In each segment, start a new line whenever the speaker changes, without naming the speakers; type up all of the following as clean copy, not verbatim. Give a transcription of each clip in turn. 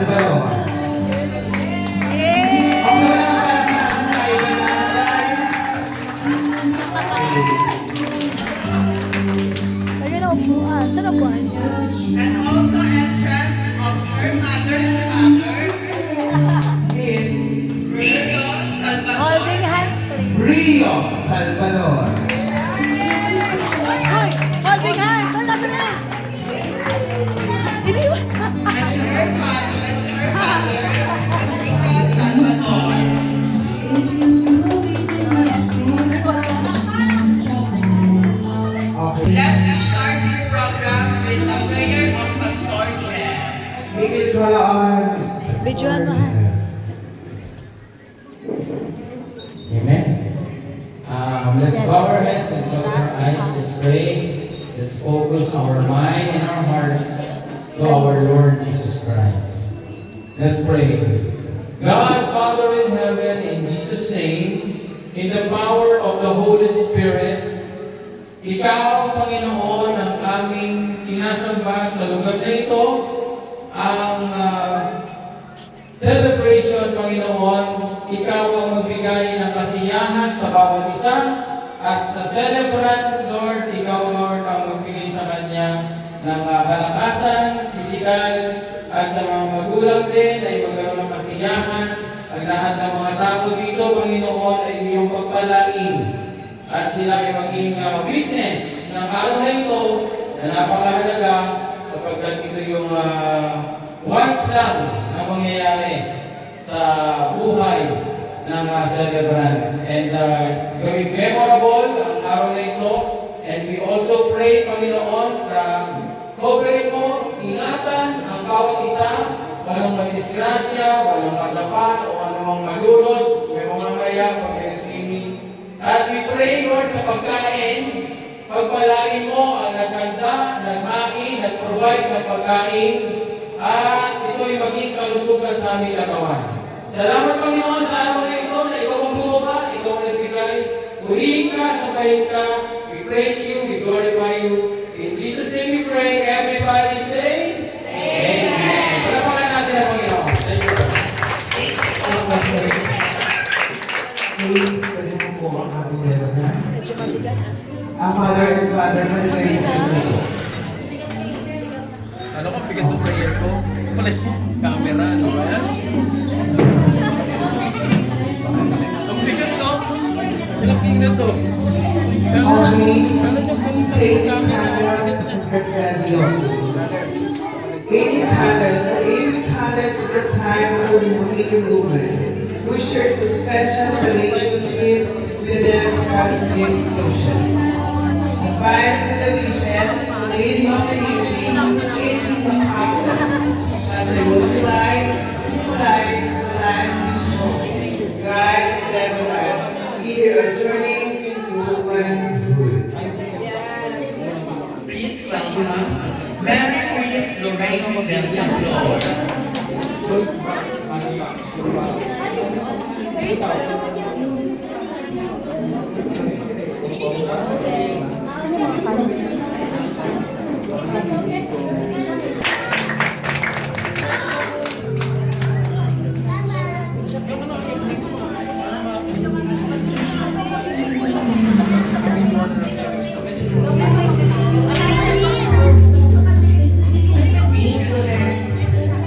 Salvador.
Saan ang buwan?
And also entrance of her mother and father is Rio Salvador.
Holding hands, please.
Rio Salvador.
Hoy! Holding hands! Ay, nasa na? Iniwan.
And her father, Rio Salvador.
Okay.
Let's start this program with a prayer of Pastor Jen.
We will call on
Videoan mo, ha?
Amen. Let's bow our heads and close our eyes. Let's pray. Let's focus our mind and our hearts to our Lord Jesus Christ. Let's pray. God, Father in heaven, in Jesus' name, in the power of the Holy Spirit, Ikaw, Panginoon, ang aming sinasamba sa lugar na ito, ang celebration, Panginoon, Ikaw ang magbigay ng kasiyahan sa bawat isa, at sa celebrant, Lord, Ikaw, Lord, ang magbigay sa kanya ng kalakasan, pisikal, at sa mga magulang din ay magkaroon ng kasiyahan. Ang lahat ng mga tao dito, Panginoon, ay iyong pagpalain. At sila ay maging witness ng araw na ito na napakahalaga sapagkat ito yung once lang na mangyayari sa buhay ng celebrant. And gawing memorable ang araw na ito. And we also pray, Panginoon, sa covering mo, ingatan ang bawat isa, walang madisgrasya, walang madapa, o anumang malulot, may mamamaya, pag-resimi. At we pray, Lord, sa pagkain, pagpalain mo ang naghanda, naghain, nag-provide ng pagkain, at ito'y maging kalusugan sa aming katawan. Salamat, Panginoon, sa araw na ito na ikaw ang bumaba, ikaw ang nagbigay. Purihin ka, sabahin ka. We praise you, we glorify you. In Jesus' name we pray. Everybody say, Amen. Palapakan natin ang Panginoon. Thank you.
Pwede mo po ang ating meron na.
Medyo mabigat, ha?
Ang Father and Father, manilay mo kayo.
Ano kung bigat ng prayer ko? Pala yung camera, ano ba yan? Ang bigat to. Ilang bigat to.
Okay, say candles and prepare Dios. 80 candles. The 80 candles is a time when we meet a woman who shares a special relationship with them God gives social. Advice to the wishes, lady of the evening, ages of power, that they will symbolize the life we show, guide their life, either a journey to womanhood.
Please welcome Mary Grace Lorraine Villalobos.
Sino mga kalas?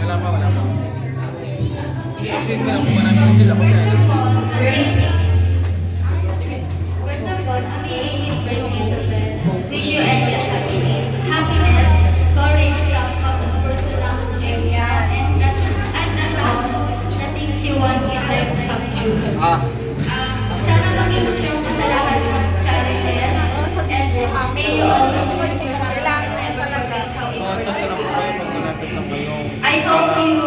Wala pa. Tingnan ko na namin sila.
First of all, happy 18th birthday, Isabel. Wish you endless happiness, courage, personal dreams, and all the things you want in life to come true. Sana maging strong ka sa lahat ng challenges, and may you always push yourself and never forget how important it is. I hope you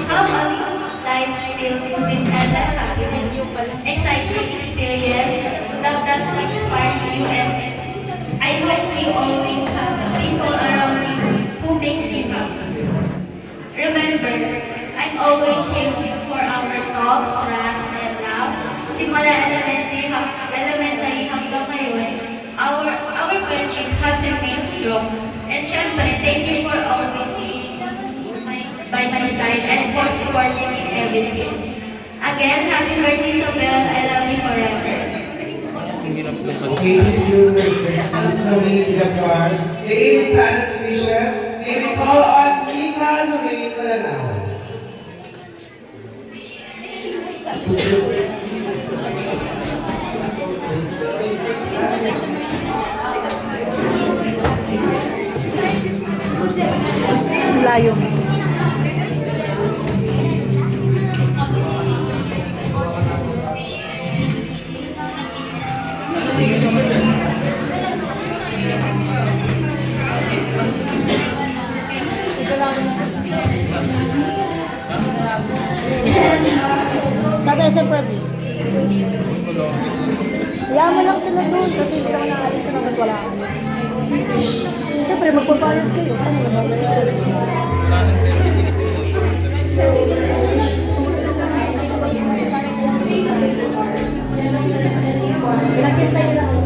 have a life filled with endless happiness, exciting experience, love that inspires you, and I hope you always have people around you who makes you happy. Remember, I'm always here for our talks, rants, and laugh. Simula elementary hanggang ngayon, our friendship has remained strong. And syempre, thank you for always being by my side supporting in everything. Again, happy birthday, Sobel. I love you forever.
Okay, you Ms. Lorraine Gabor. The Aiden College wishes. May we call on Mika Lorraine Malanao.
Layo mo. Sa SM Preview. Hayaan mo lang sila doon kasi hindi naman nakaalis na mas wala kami. Siyempre, magpapayag kayo. Ano naman ba? Nakita nila ako.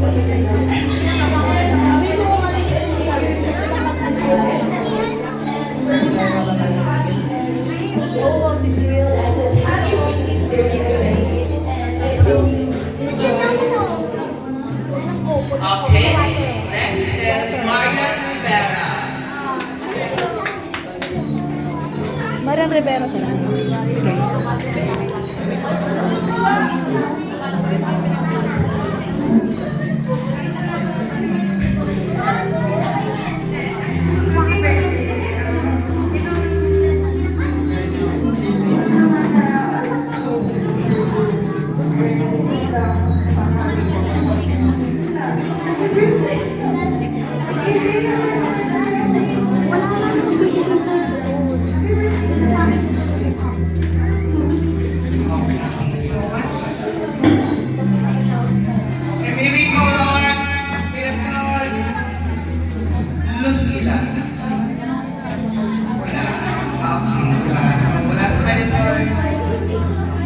Okay, next is Marian Rivera.
Marian Rivera talaga. Sige.
And may we call on Quezon Lucila.